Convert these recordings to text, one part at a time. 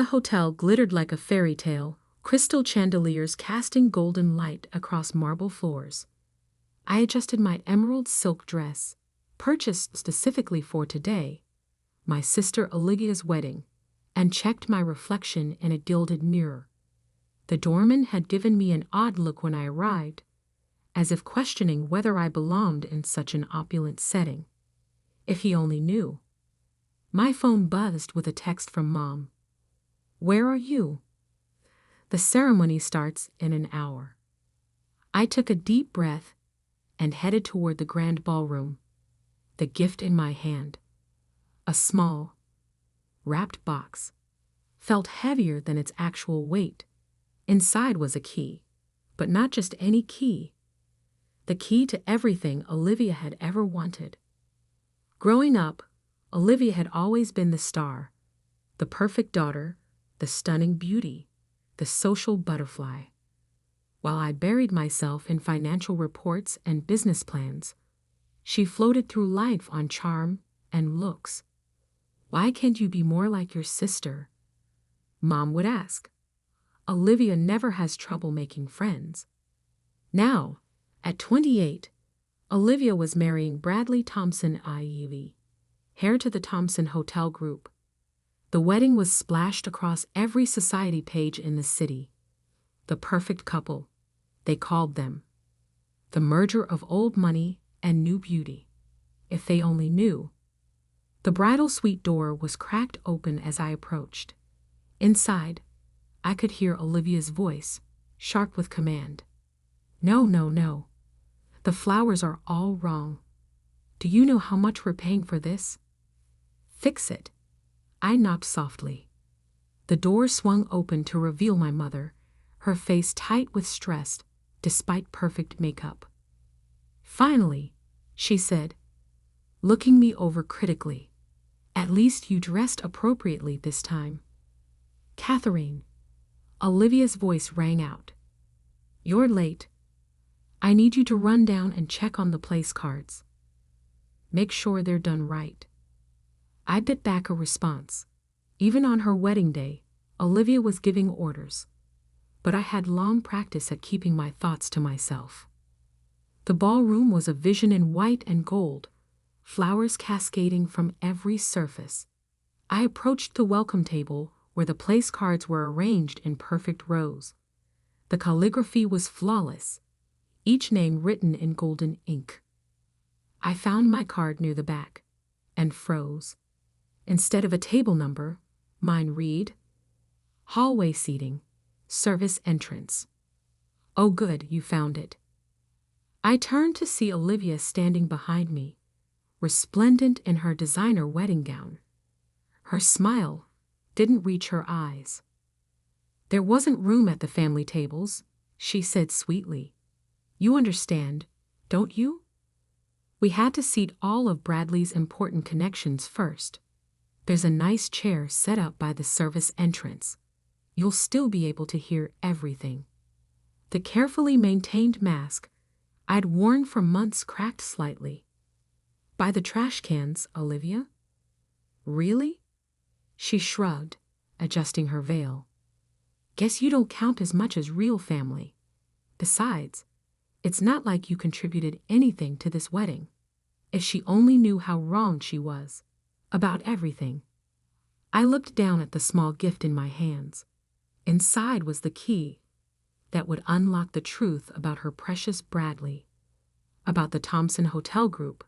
Plaza Hotel glittered like a fairy tale, crystal chandeliers casting golden light across marble floors. I adjusted my emerald silk dress, purchased specifically for today, my sister Olivia's wedding, and checked my reflection in a gilded mirror. The doorman had given me an odd look when I arrived, as if questioning whether I belonged in such an opulent setting. If he only knew. My phone buzzed with a text from Mom. "Where are you?" "The ceremony starts in an hour." I took a deep breath and headed toward the grand ballroom, the gift in my hand. A small, wrapped box felt heavier than its actual weight. Inside was a key, but not just any key. The key to everything Olivia had ever wanted. Growing up, Olivia had always been the star, the perfect daughter, the stunning beauty, the social butterfly. While I buried myself in financial reports and business plans, she floated through life on charm and looks. "Why can't you be more like your sister?" Mom would ask. "Olivia never has trouble making friends." Now, at 28, Olivia was marrying Bradley Thompson IEV, heir to the Thompson Hotel Group. The wedding was splashed across every society page in the city. The perfect couple, they called them. The merger of old money and new beauty. If they only knew. The bridal suite door was cracked open as I approached. Inside, I could hear Olivia's voice, sharp with command. "No, no, no. The flowers are all wrong. Do you know how much we're paying for this?" "Fix it." I knocked softly. The door swung open to reveal my mother, her face tight with stress, despite perfect makeup. "Finally," she said, looking me over critically. "At least you dressed appropriately this time." "Catherine," Olivia's voice rang out. "You're late. I need you to run down and check on the place cards. Make sure they're done right." I bit back a response. Even on her wedding day, Olivia was giving orders. But I had long practice at keeping my thoughts to myself. The ballroom was a vision in white and gold, flowers cascading from every surface. I approached the welcome table where the place cards were arranged in perfect rows. The calligraphy was flawless, each name written in golden ink. I found my card near the back and froze. Instead of a table number, mine read, "Hallway seating, service entrance." "Oh good, you found it." I turned to see Olivia standing behind me, resplendent in her designer wedding gown. Her smile didn't reach her eyes. "There wasn't room at the family tables," she said sweetly. "You understand, don't you? We had to seat all of Bradley's important connections first. There's a nice chair set up by the service entrance. You'll still be able to hear everything." The carefully maintained mask I'd worn for months cracked slightly. "By the trash cans, Olivia?" "Really?" She shrugged, adjusting her veil. "Guess you don't count as much as real family. Besides, it's not like you contributed anything to this wedding." If she only knew how wrong she was about everything. I looked down at the small gift in my hands. Inside was the key that would unlock the truth about her precious Bradley, about the Thompson Hotel Group,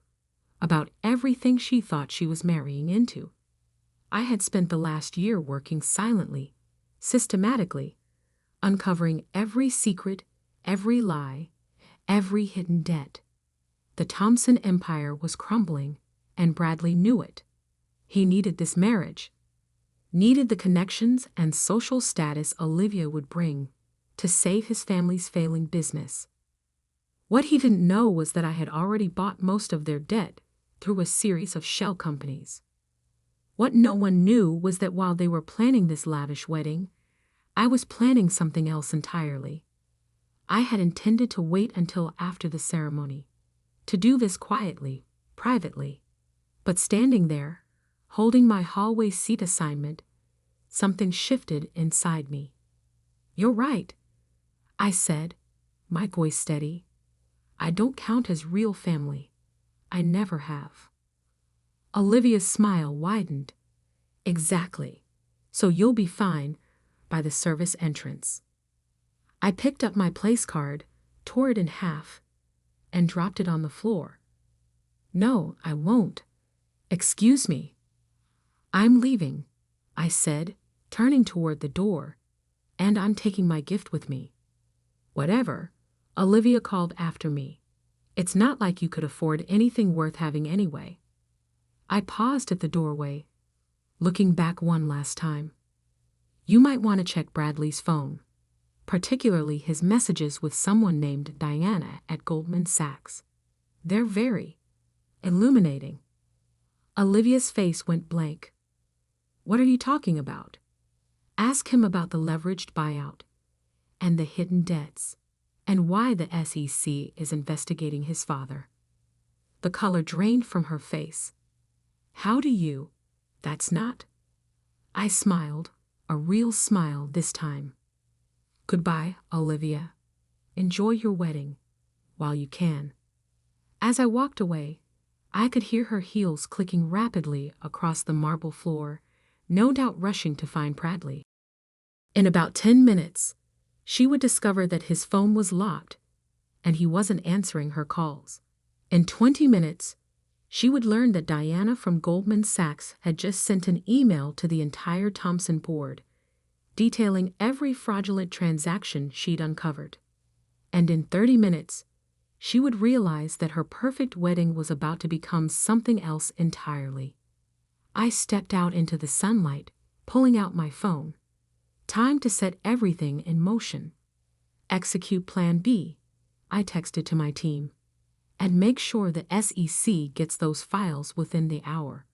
about everything she thought she was marrying into. I had spent the last year working silently, systematically, uncovering every secret, every lie, every hidden debt. The Thompson empire was crumbling, and Bradley knew it. He needed this marriage, needed the connections and social status Olivia would bring to save his family's failing business. What he didn't know was that I had already bought most of their debt through a series of shell companies. What no one knew was that while they were planning this lavish wedding, I was planning something else entirely. I had intended to wait until after the ceremony, to do this quietly, privately. But standing there, holding my hallway seat assignment, something shifted inside me. "You're right," I said, my voice steady. "I don't count as real family. I never have." Olivia's smile widened. "Exactly. So you'll be fine by the service entrance." I picked up my place card, tore it in half, and dropped it on the floor. "No, I won't. Excuse me." "I'm leaving," I said, turning toward the door, "and I'm taking my gift with me." "Whatever," Olivia called after me. "It's not like you could afford anything worth having anyway." I paused at the doorway, looking back one last time. "You might want to check Bradley's phone, particularly his messages with someone named Diana at Goldman Sachs. They're very illuminating." Olivia's face went blank. "What are you talking about?" "Ask him about the leveraged buyout and the hidden debts, and why the SEC is investigating his father." The color drained from her face. "How do you? That's not." I smiled, a real smile this time. "Goodbye, Olivia. Enjoy your wedding, while you can." As I walked away, I could hear her heels clicking rapidly across the marble floor, no doubt rushing to find Bradley. In about 10 minutes, she would discover that his phone was locked, and he wasn't answering her calls. In 20 minutes, she would learn that Diana from Goldman Sachs had just sent an email to the entire Thomson board, detailing every fraudulent transaction she'd uncovered. And in 30 minutes, she would realize that her perfect wedding was about to become something else entirely. I stepped out into the sunlight, pulling out my phone. Time to set everything in motion. "Execute Plan B," I texted to my team. "And make sure the SEC gets those files within the hour."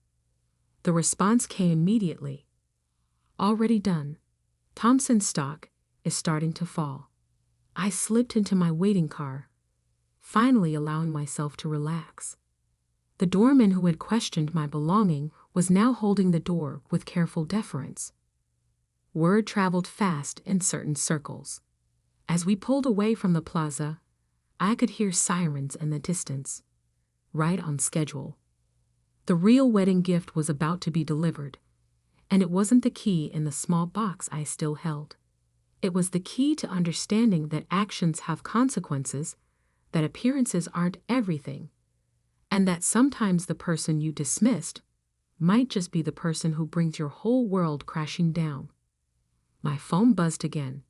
The response came immediately. "Already done. Thomson stock is starting to fall." I slipped into my waiting car, finally allowing myself to relax. The doorman who had questioned my belonging was now holding the door with careful deference. Word traveled fast in certain circles. As we pulled away from the plaza, I could hear sirens in the distance. Right on schedule. The real wedding gift was about to be delivered, and it wasn't the key in the small box I still held. It was the key to understanding that actions have consequences, that appearances aren't everything, and that sometimes the person you dismissed might just be the person who brings your whole world crashing down. My phone buzzed again.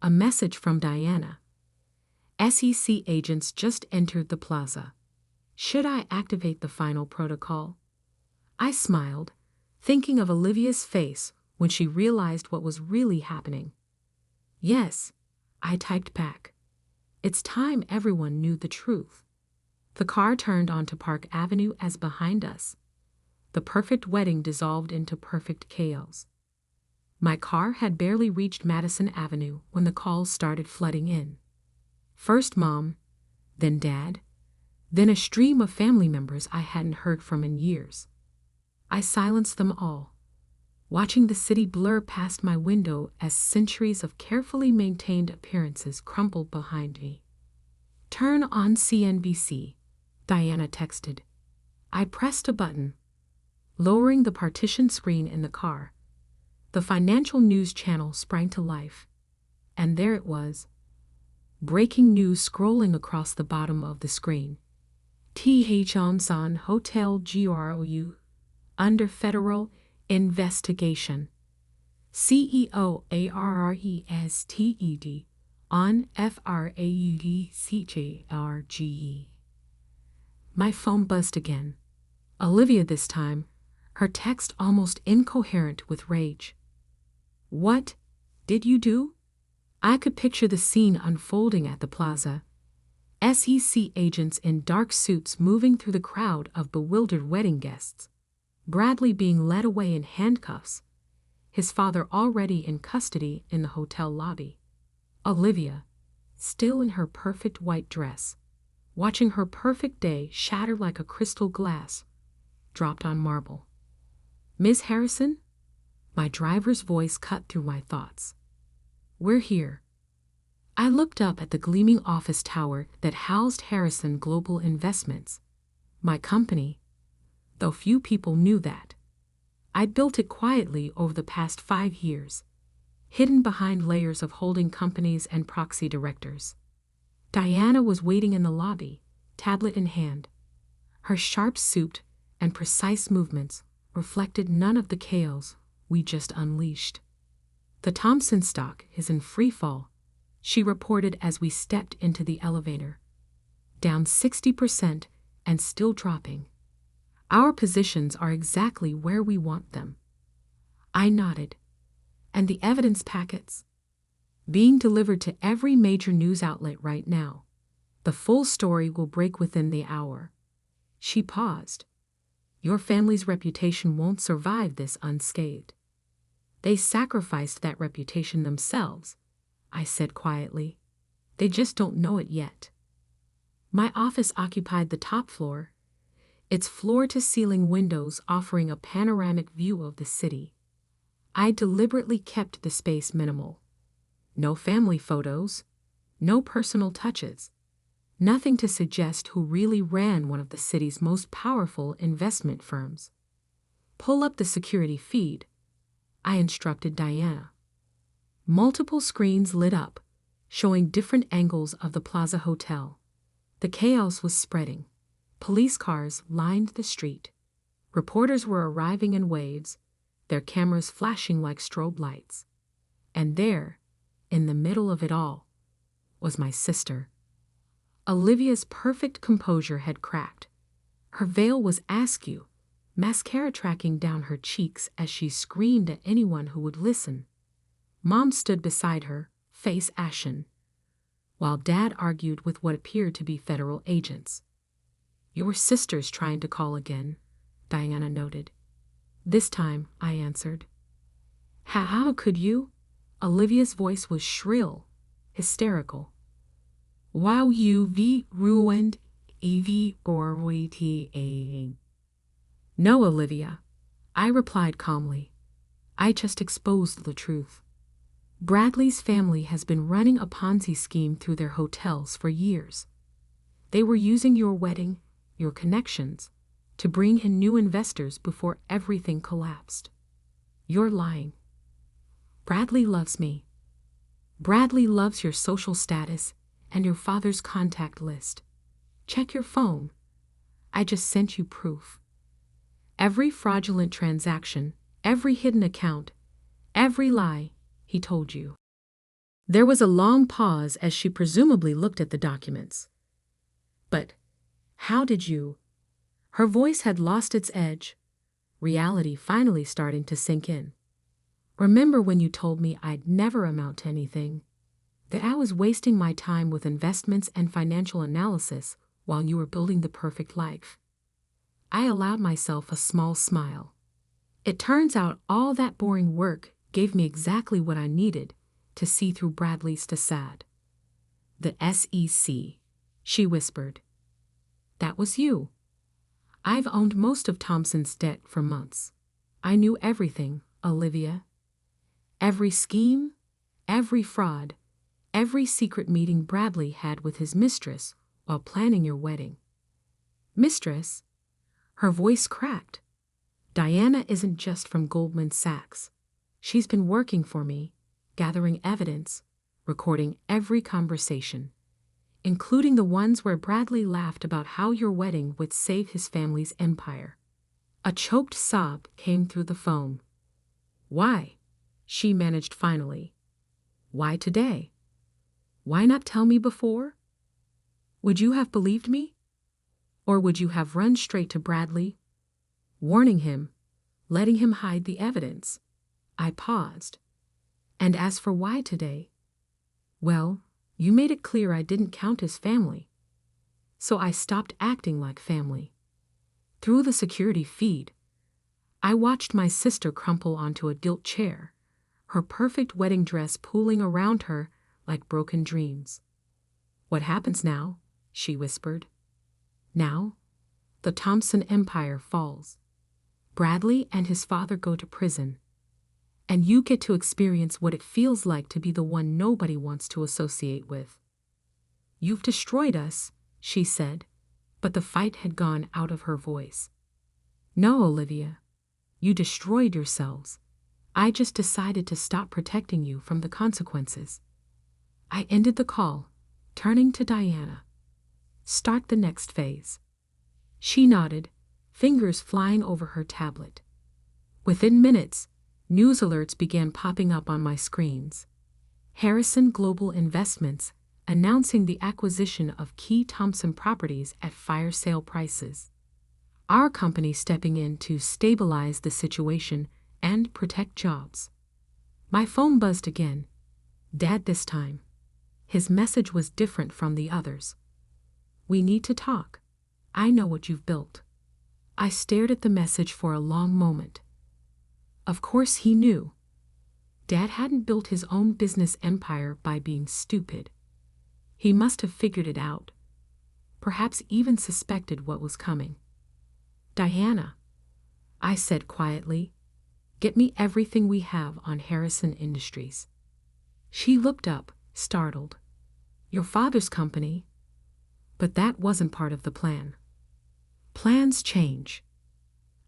A message from Diana. "SEC agents just entered the plaza. Should I activate the final protocol?" I smiled, thinking of Olivia's face when she realized what was really happening. "Yes," I typed back. "It's time everyone knew the truth." The car turned onto Park Avenue as behind us. The perfect wedding dissolved into perfect chaos. My car had barely reached Madison Avenue when the calls started flooding in. First Mom, then Dad, then a stream of family members I hadn't heard from in years. I silenced them all, watching the city blur past my window as centuries of carefully maintained appearances crumbled behind me. "Turn on CNBC," Diana texted. I pressed a button, lowering the partition screen in the car. The financial news channel sprang to life, and there it was. Breaking news scrolling across the bottom of the screen. Thomson Hotel GROU under federal investigation. CEO arrested on fraudchrge. My phone buzzed again. Olivia this time, her text almost incoherent with rage. "What did you do?" I could picture the scene unfolding at the plaza. SEC agents in dark suits moving through the crowd of bewildered wedding guests. Bradley being led away in handcuffs, his father already in custody in the hotel lobby. Olivia, still in her perfect white dress, watching her perfect day shatter like a crystal glass dropped on marble. "Miss Harrison?" My driver's voice cut through my thoughts. We're here. I looked up at the gleaming office tower that housed Harrison Global Investments, my company, though few people knew that. I'd built it quietly over the past 5 years, hidden behind layers of holding companies and proxy directors. Diana was waiting in the lobby, tablet in hand. Her sharp-souped and precise movements reflected none of the chaos we just unleashed. The Thompson stock is in free fall, she reported as we stepped into the elevator. Down 60% and still dropping. Our positions are exactly where we want them. I nodded. And the evidence packets? Being delivered to every major news outlet right now. The full story will break within the hour. She paused. Your family's reputation won't survive this unscathed. They sacrificed that reputation themselves, I said quietly. They just don't know it yet. My office occupied the top floor, its floor-to-ceiling windows offering a panoramic view of the city. I deliberately kept the space minimal. No family photos, no personal touches, nothing to suggest who really ran one of the city's most powerful investment firms. Pull up the security feed, I instructed Diana. Multiple screens lit up, showing different angles of the Plaza Hotel. The chaos was spreading. Police cars lined the street. Reporters were arriving in waves, their cameras flashing like strobe lights. And there, in the middle of it all, was my sister. Olivia's perfect composure had cracked. Her veil was askew, mascara tracking down her cheeks as she screamed at anyone who would listen. Mom stood beside her, face ashen, while Dad argued with what appeared to be federal agents. Your sister's trying to call again, Diana noted. This time, I answered. How could you? Olivia's voice was shrill, hysterical. Wow, you've ruined Evie Gorwiti. No, Olivia, I replied calmly. I just exposed the truth. Bradley's family has been running a Ponzi scheme through their hotels for years. They were using your wedding, your connections, to bring in new investors before everything collapsed. You're lying. Bradley loves me. Bradley loves your social status and your father's contact list. Check your phone. I just sent you proof. Every fraudulent transaction, every hidden account, every lie, he told you. There was a long pause as she presumably looked at the documents. But how did you? Her voice had lost its edge, reality finally starting to sink in. Remember when you told me I'd never amount to anything? That I was wasting my time with investments and financial analysis while you were building the perfect life? I allowed myself a small smile. It turns out all that boring work gave me exactly what I needed to see through Bradley's facade. The SEC, she whispered. That was you. I've owned most of Thompson's debt for months. I knew everything, Olivia. Every scheme, every fraud, every secret meeting Bradley had with his mistress while planning your wedding. Mistress? Her voice cracked. Diana isn't just from Goldman Sachs. She's been working for me, gathering evidence, recording every conversation, including the ones where Bradley laughed about how your wedding would save his family's empire. A choked sob came through the phone. Why? She managed finally. Why today? Why not tell me before? Would you have believed me? Or would you have run straight to Bradley, warning him, letting him hide the evidence? I paused. And as for why today? Well, you made it clear I didn't count as family. So I stopped acting like family. Through the security feed, I watched my sister crumple onto a gilt chair, her perfect wedding dress pooling around her like broken dreams. What happens now? She whispered. Now, the Thompson empire falls. Bradley and his father go to prison. And you get to experience what it feels like to be the one nobody wants to associate with. You've destroyed us, she said, but the fight had gone out of her voice. No, Olivia. You destroyed yourselves. I just decided to stop protecting you from the consequences. I ended the call, turning to Diana. Start the next phase. She nodded, fingers flying over her tablet. Within minutes, news alerts began popping up on my screens. Harrison Global Investments announcing the acquisition of key Thompson properties at fire sale prices. Our company stepping in to stabilize the situation and protect jobs. My phone buzzed again. Dad this time. His message was different from the others. We need to talk. I know what you've built. I stared at the message for a long moment. Of course he knew. Dad hadn't built his own business empire by being stupid. He must have figured it out. Perhaps even suspected what was coming. Diana, I said quietly, get me everything we have on Harrison Industries. She looked up, startled. Your father's company? But that wasn't part of the plan. Plans change.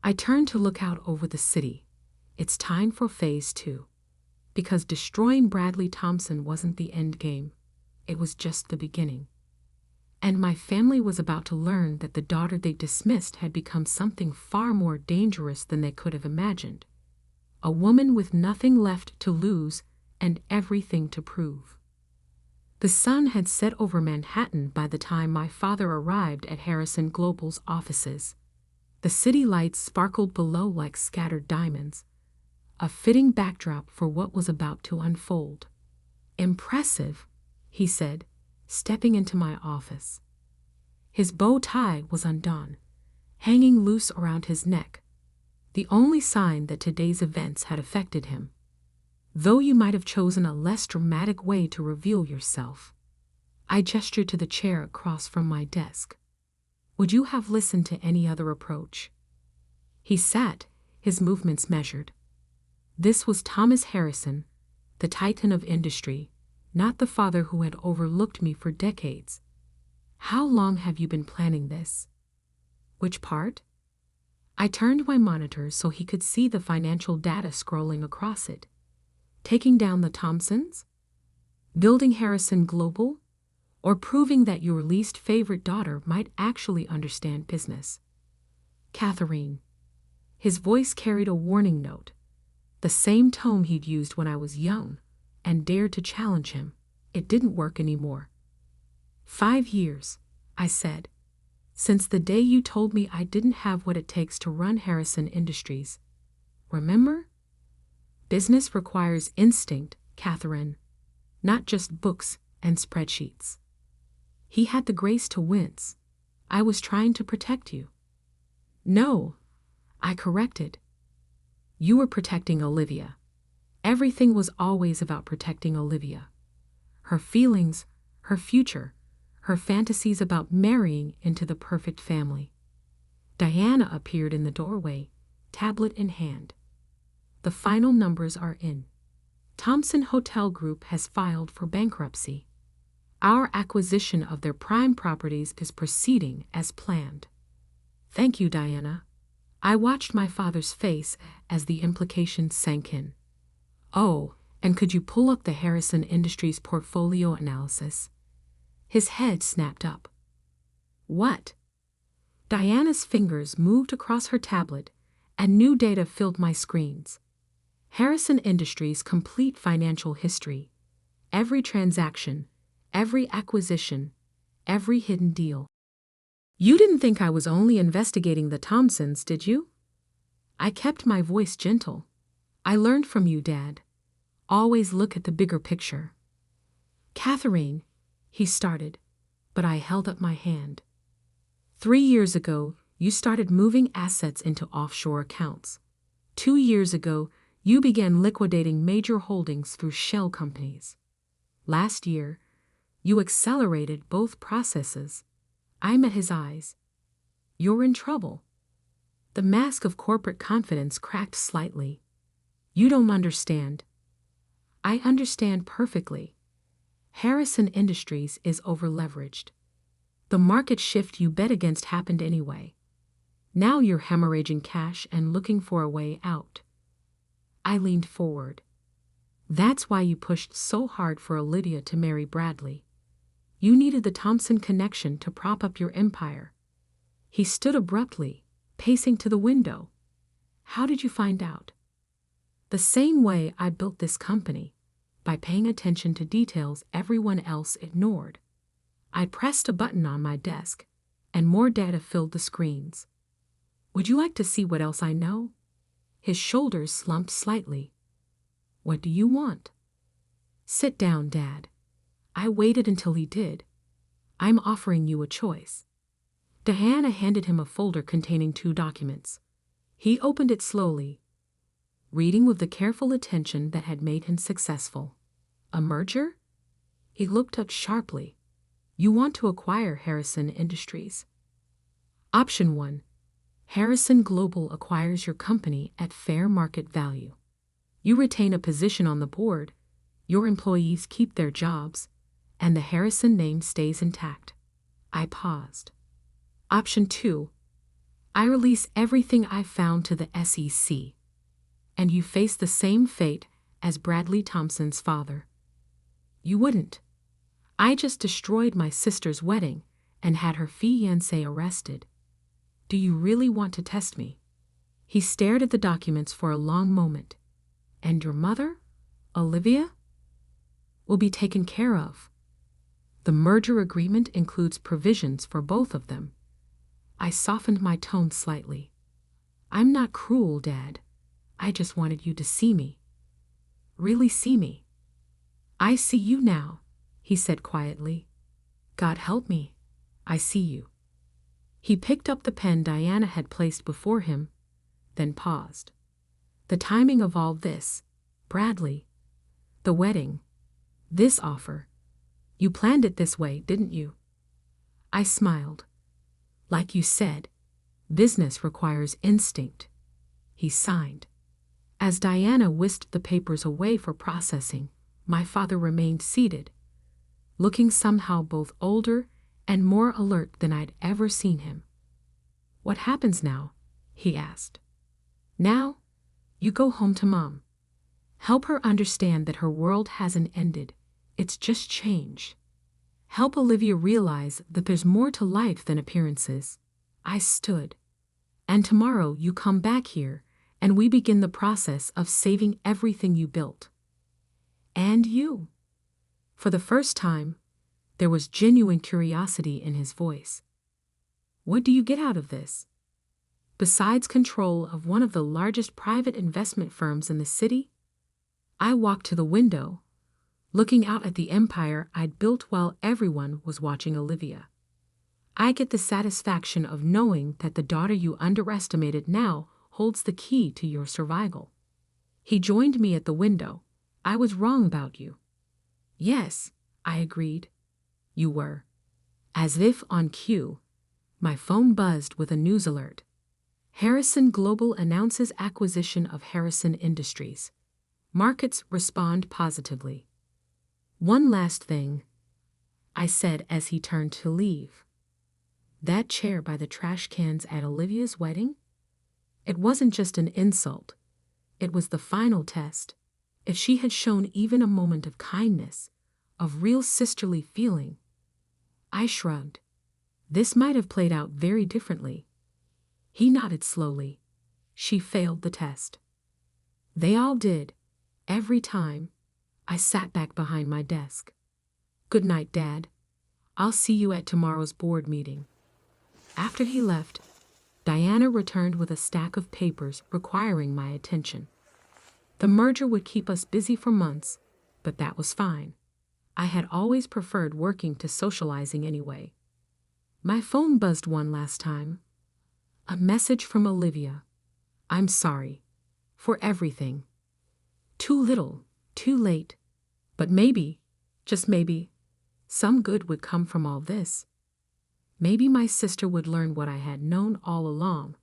I turned to look out over the city. It's time for phase 2. Because destroying Bradley Thompson wasn't the end game. It was just the beginning. And my family was about to learn that the daughter they dismissed had become something far more dangerous than they could have imagined. A woman with nothing left to lose and everything to prove. The sun had set over Manhattan by the time my father arrived at Harrison Global's offices. The city lights sparkled below like scattered diamonds, a fitting backdrop for what was about to unfold. Impressive, he said, stepping into my office. His bow tie was undone, hanging loose around his neck, the only sign that today's events had affected him. Though you might have chosen a less dramatic way to reveal yourself. I gestured to the chair across from my desk. Would you have listened to any other approach? He sat, his movements measured. This was Thomas Harrison, the titan of industry, not the father who had overlooked me for decades. How long have you been planning this? Which part? I turned my monitor so he could see the financial data scrolling across it. Taking down the Thompsons? Building Harrison Global? Or proving that your least favorite daughter might actually understand business? Catherine. His voice carried a warning note, the same tone he'd used when I was young and dared to challenge him. It didn't work anymore. 5 years, I said, since the day you told me I didn't have what it takes to run Harrison Industries. Remember? Business requires instinct, Catherine, not just books and spreadsheets. He had the grace to wince. I was trying to protect you. No, I corrected. You were protecting Olivia. Everything was always about protecting Olivia. Her feelings, her future, her fantasies about marrying into the perfect family. Diana appeared in the doorway, tablet in hand. The final numbers are in. Thompson Hotel Group has filed for bankruptcy. Our acquisition of their prime properties is proceeding as planned. Thank you, Diana. I watched my father's face as the implications sank in. Oh, and could you pull up the Harrison Industries portfolio analysis? His head snapped up. What? Diana's fingers moved across her tablet, and new data filled my screens. Harrison Industries' complete financial history. Every transaction, every acquisition, every hidden deal. You didn't think I was only investigating the Thompsons, did you? I kept my voice gentle. I learned from you, Dad. Always look at the bigger picture. Catherine, he started, but I held up my hand. 3 years ago, you started moving assets into offshore accounts. 2 years ago, you began liquidating major holdings through shell companies. Last year, you accelerated both processes. I met his eyes. You're in trouble. The mask of corporate confidence cracked slightly. You don't understand. I understand perfectly. Harrison Industries is overleveraged. The market shift you bet against happened anyway. Now you're hemorrhaging cash and looking for a way out. I leaned forward. That's why you pushed so hard for Olivia to marry Bradley. You needed the Thompson connection to prop up your empire. He stood abruptly, pacing to the window. How did you find out? The same way I built this company, by paying attention to details everyone else ignored. I pressed a button on my desk, and more data filled the screens. Would you like to see what else I know? His shoulders slumped slightly. What do you want? Sit down, Dad. I waited until he did. I'm offering you a choice. Diana handed him a folder containing 2 documents. He opened it slowly, reading with the careful attention that had made him successful. A merger? He looked up sharply. You want to acquire Harrison Industries. Option 1. Harrison Global acquires your company at fair market value. You retain a position on the board, your employees keep their jobs, and the Harrison name stays intact. I paused. Option 2. I release everything I found to the SEC, and you face the same fate as Bradley Thompson's father. You wouldn't. I just destroyed my sister's wedding and had her fiancé arrested. Do you really want to test me? He stared at the documents for a long moment. And your mother, Olivia, will be taken care of. The merger agreement includes provisions for both of them. I softened my tone slightly. I'm not cruel, Dad. I just wanted you to see me. Really see me. I see you now, he said quietly. God help me. I see you. He picked up the pen Diana had placed before him, then paused. The timing of all this, Bradley, the wedding, this offer, you planned it this way, didn't you? I smiled. Like you said, business requires instinct. He signed. As Diana whisked the papers away for processing, my father remained seated, looking somehow both older and more alert than I'd ever seen him. What happens now? He asked. Now, you go home to Mom. Help her understand that her world hasn't ended, it's just changed. Help Olivia realize that there's more to life than appearances. I stood. And tomorrow you come back here, and we begin the process of saving everything you built. And you. For the first time, there was genuine curiosity in his voice. What do you get out of this? Besides control of one of the largest private investment firms in the city? I walked to the window, looking out at the empire I'd built while everyone was watching Olivia. I get the satisfaction of knowing that the daughter you underestimated now holds the key to your survival. He joined me at the window. I was wrong about you. Yes, I agreed. You were. As if on cue, my phone buzzed with a news alert. Harrison Global announces acquisition of Harrison Industries. Markets respond positively. One last thing, I said as he turned to leave. That chair by the trash cans at Olivia's wedding? It wasn't just an insult. It was the final test. If she had shown even a moment of kindness, of real sisterly feeling. I shrugged. This might have played out very differently. He nodded slowly. She failed the test. They all did. Every time. I sat back behind my desk. Good night, Dad. I'll see you at tomorrow's board meeting. After he left, Diana returned with a stack of papers requiring my attention. The merger would keep us busy for months, but that was fine. I had always preferred working to socializing anyway. My phone buzzed one last time. A message from Olivia. I'm sorry. For everything. Too little, too late. But maybe, just maybe, some good would come from all this. Maybe my sister would learn what I had known all along.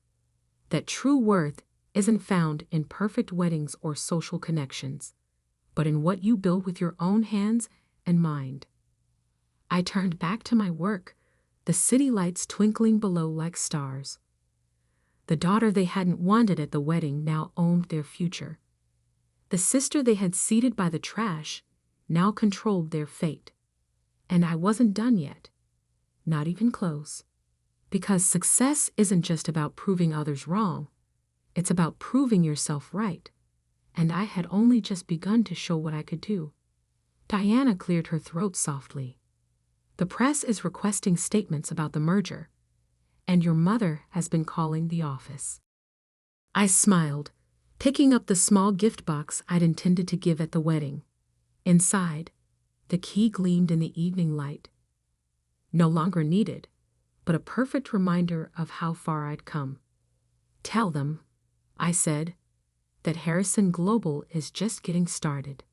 That true worth isn't found in perfect weddings or social connections, but in what you build with your own hands and mind. I turned back to my work, the city lights twinkling below like stars. The daughter they hadn't wanted at the wedding now owned their future. The sister they had seated by the trash now controlled their fate. And I wasn't done yet. Not even close. Because success isn't just about proving others wrong. It's about proving yourself right. And I had only just begun to show what I could do. Diana cleared her throat softly. The press is requesting statements about the merger, and your mother has been calling the office. I smiled, picking up the small gift box I'd intended to give at the wedding. Inside, the key gleamed in the evening light. No longer needed, but a perfect reminder of how far I'd come. Tell them, I said, that Harrison Global is just getting started.